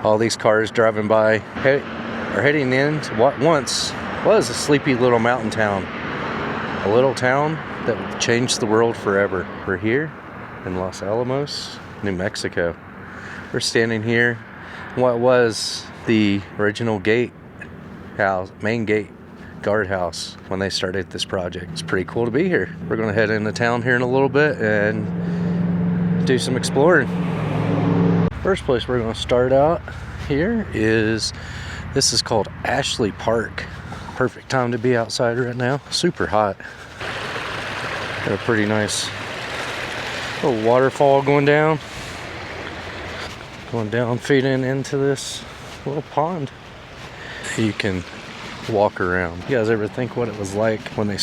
All these cars driving by are heading into what once was a sleepy little mountain town. A little town that would change the world forever. We're here in Los Alamos, New Mexico. We're standing here in what was the original main gate guardhouse when they started this project. It's pretty cool to be here. We're going to head into town here in a little bit and do some exploring. First place we're going to start out here is, this is called Ashley Park. Perfect time to be outside right now. Super hot. Got a pretty nice little waterfall going down, feeding into this little pond. You can walk around. You guys ever think what it was like when they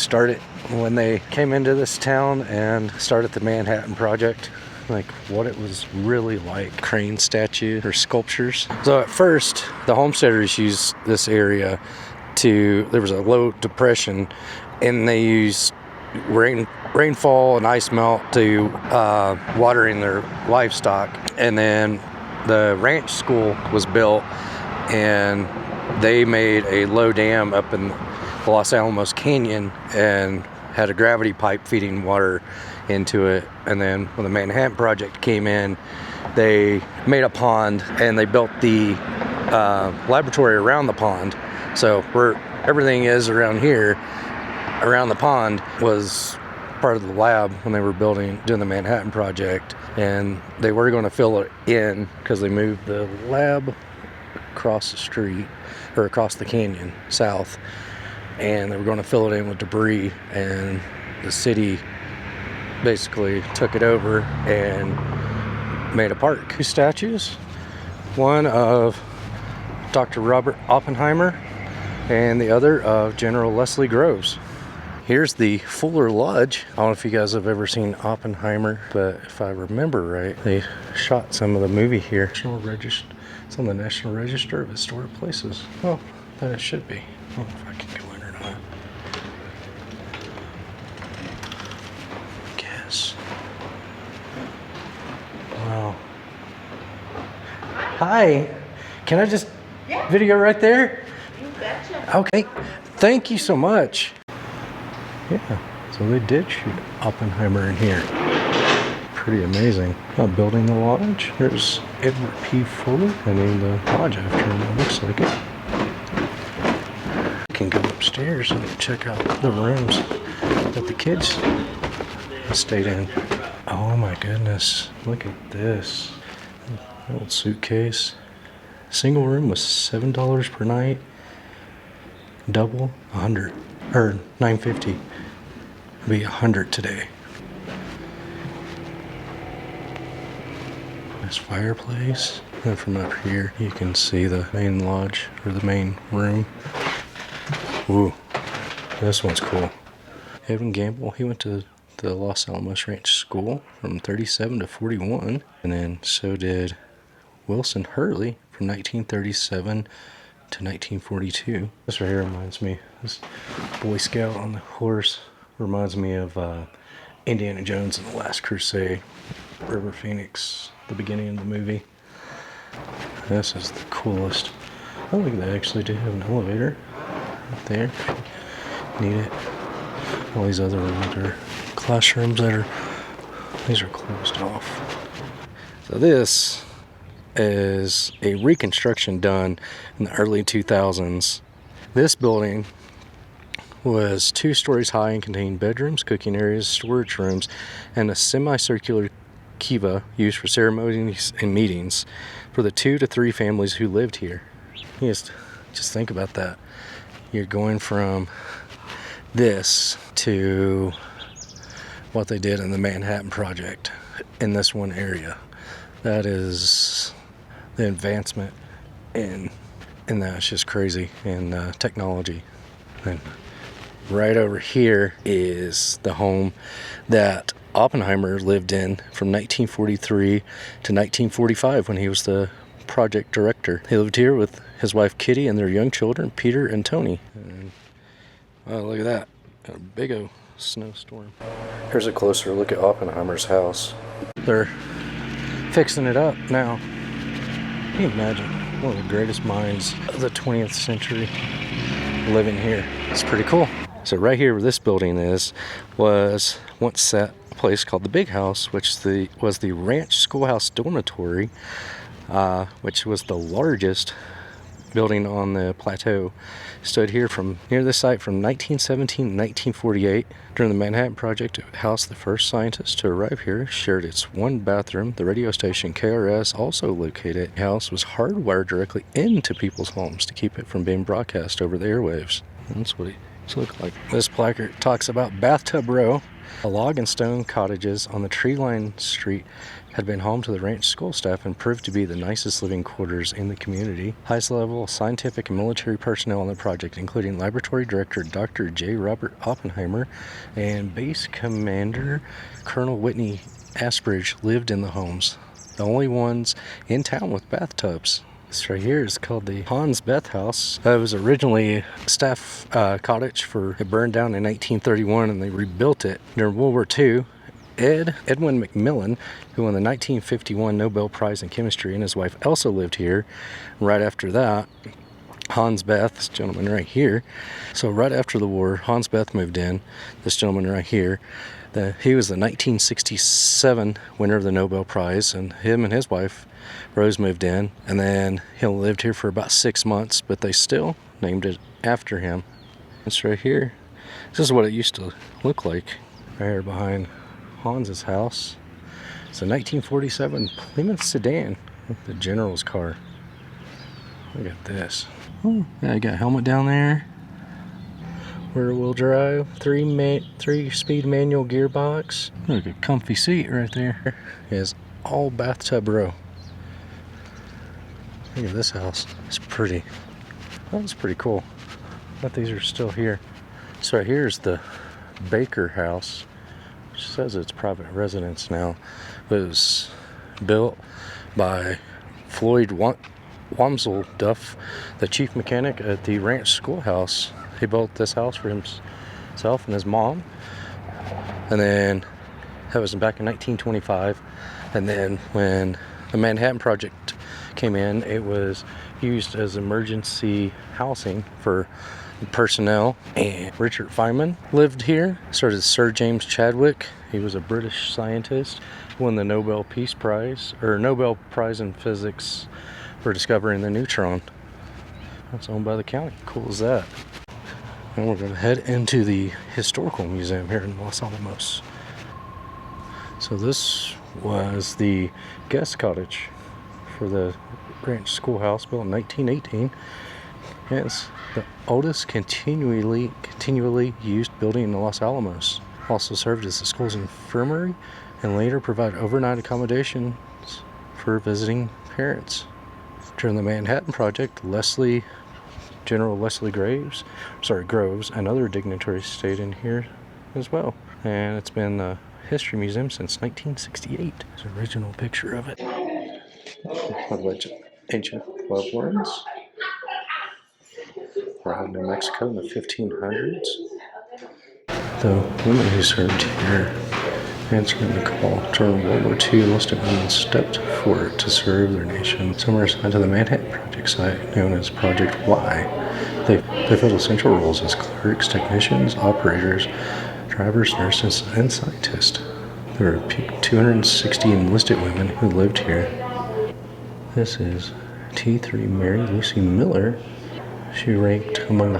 came into this town and started the Manhattan Project? Like what it was really like. Crane statue or sculptures. So at first, the homesteaders used this area there was a low depression, and they used rainfall and ice melt to watering their livestock. And then the ranch school was built, and they made a low dam up in the Los Alamos Canyon and had a gravity pipe feeding water into it. And then when the Manhattan Project came in, they made a pond and they built the laboratory around the pond. So where everything is around here, around the pond, was part of the lab when they were doing the Manhattan Project. And they were going to fill it in because they moved the lab across the street, or across the canyon south, and they were going to fill it in with debris, and the city basically took it over and made a park. Two statues, one of Dr. Robert Oppenheimer and the other of General Leslie Groves. Here's the Fuller Lodge. I don't know if you guys have ever seen Oppenheimer, but if I remember right, they shot some of the movie here. It's on the National Register of Historic Places. Well, that it should be. I don't know if I can go in or not. Guess. Wow. Hi. Can I just video right there? You betcha. Okay. Thank you so much. Yeah. So they did shoot Oppenheimer in here. Pretty amazing. Building the lodge. There's Edward P. Fuller. I named the lodge after him. It looks like it. You can go upstairs and check out the rooms that the kids stayed in. Oh my goodness. Look at this. Old suitcase. Single room was $7 per night. Double, $100. Or $9.50. It'd be $100 today. This fireplace. And from up here, you can see the main lodge, or the main room. Ooh, this one's cool. Evan Gamble, he went to the Los Alamos Ranch School from 37 to 41. And then so did Wilson Hurley from 1937 to 1942. This right here reminds me, this Boy Scout on the horse reminds me of Indiana Jones and the Last Crusade. River Phoenix, the beginning of the movie. This is the coolest. Oh, look, they actually do have an elevator right there if you need it. All these other rooms are classrooms these are closed off. So this is a reconstruction done in the early 2000s. This building was 2 stories high and contained bedrooms, cooking areas, storage rooms, and a semicircular kiva used for ceremonies and meetings for the 2 to 3 families who lived here. You just think about that. You're going from this to what they did in the Manhattan Project in this one area. That is the advancement in that's just crazy in technology. And right over here is the home that Oppenheimer lived in from 1943 to 1945 when he was the project director. He lived here with his wife Kitty and their young children, Peter and Tony. And, wow, look at that. A big old snowstorm. Here's a closer look at Oppenheimer's house. They're fixing it up now. Can you imagine? one of the greatest minds of the 20th century living here. It's pretty cool. So right here where this building is was once set a place called the Big House, which was the Ranch Schoolhouse Dormitory, which was the largest building on the plateau. Stood here from near the site from 1917 to 1948. During the Manhattan Project, it housed the first scientist to arrive here, shared its one bathroom. The radio station KRS, also located at the house, was hardwired directly into people's homes to keep it from being broadcast over the airwaves. That's what it looked like. This placard talks about Bathtub Row. The log and stone cottages on the tree-lined street had been home to the ranch school staff and proved to be the nicest living quarters in the community. Highest level scientific and military personnel on the project, including Laboratory Director Dr. J Robert Oppenheimer and Base Commander Colonel Whitney Asbridge, lived in the homes, the only ones in town with bathtubs. This right here is called the Hans Beth House. It was originally a staff cottage. It burned down in 1831 and they rebuilt it during World War II. Edwin McMillan, who won the 1951 Nobel Prize in Chemistry, and his wife Elsa lived here. Right after that, Hans Beth, this gentleman right here. So right after the war, Hans Beth moved in. This gentleman right here. He was the 1967 winner of the Nobel Prize, and him and his wife Rose moved in, and then he lived here for about 6 months, but they still named it after him. It's right here. This is what it used to look like. Right here behind Hans's house. It's a 1947 Plymouth sedan with the general's car. Look at this. Oh, yeah, I got a helmet down there. Rear-wheel drive, 3-speed manual gearbox. Look, a comfy seat right there. It is all bathtub row. Look at this house. It's pretty. That's pretty cool. But these are still here. So right here is the Baker House, which says it's private residence now. But it was built by Floyd Wamsel Duff, the chief mechanic at the Ranch Schoolhouse. He built this house for himself and his mom. And then that was back in 1925. And then when the Manhattan Project came in, it was used as emergency housing for personnel. And Richard Feynman lived here. So did Sir James Chadwick. He was a British scientist, won the Nobel Peace Prize, or Nobel Prize in Physics for discovering the neutron. That's owned by the county. Cool as that. And we're going to head into the Historical Museum here in Los Alamos. So this was the guest cottage for the Ranch Schoolhouse, built in 1918. It's the oldest continually used building in Los Alamos. Also served as the school's infirmary and later provided overnight accommodations for visiting parents. During the Manhattan Project, General Leslie Groves, and other dignitaries stayed in here as well. And it's been a history museum since 1968. There's an original picture of it. Ancient love lines. Arrived in New Mexico in the 1500s. The women who served here, answering the call during World War II, enlisted women stepped forward to serve their nation. Some were assigned to the Manhattan Project site, known as Project Y. They filled essential roles as clerks, technicians, operators, drivers, nurses, and scientists. There were 260 enlisted women who lived here. This is T3 Mary Lucy Miller. She ranked among the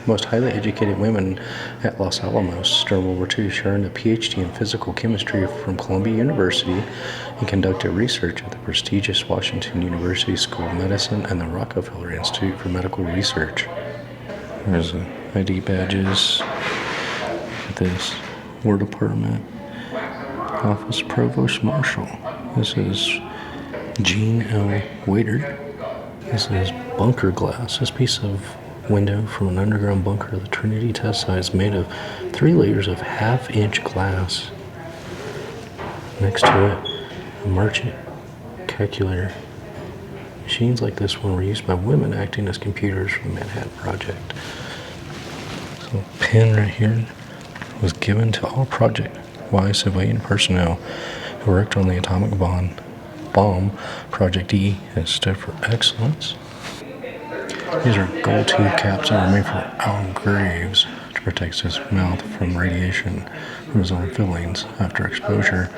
most highly educated women at Los Alamos during World War II. She earned a PhD in physical chemistry from Columbia University and conducted research at the prestigious Washington University School of Medicine and the Rockefeller Institute for Medical Research. There's ID badges. This War Department Office Provost Marshal. This is Jean L. Waiter. This is bunker glass. This piece of window from an underground bunker at the Trinity test site is made of 3 layers of half-inch glass. Next to it, a merchant calculator. Machines like this one were used by women acting as computers for the Manhattan Project. So a pen right here was given to all Project Y civilian personnel who worked on the atomic bomb bomb. Project E has stood for excellence. These are gold tooth caps that were made for Alan Graves to protect his mouth from radiation from his own fillings. After exposure,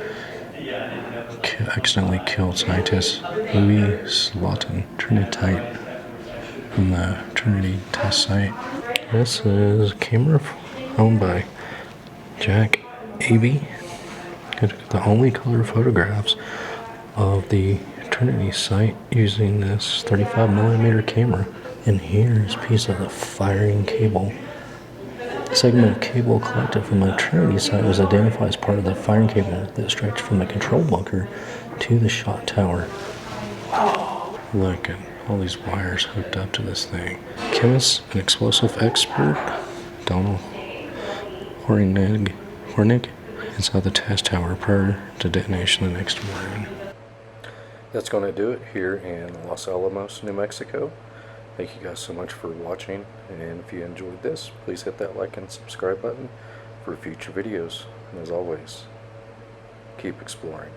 accidentally killed scientist Louis Slotin, Trinitite, from the Trinity test site. This is a camera owned by Jack Aby. The only color photographs of the Trinity site using this 35mm camera. And here's a piece of the firing cable. The segment of cable collected from the Trinity site was identified as part of the firing cable that stretched from the control bunker to the shot tower. Wow. Look at all these wires hooked up to this thing. Chemist and explosive expert Donald Hornig inside the test tower prior to detonation the next morning. That's going to do it here in Los Alamos, New Mexico. Thank you guys so much for watching, and if you enjoyed this, please hit that like and subscribe button for future videos. And as always, keep exploring.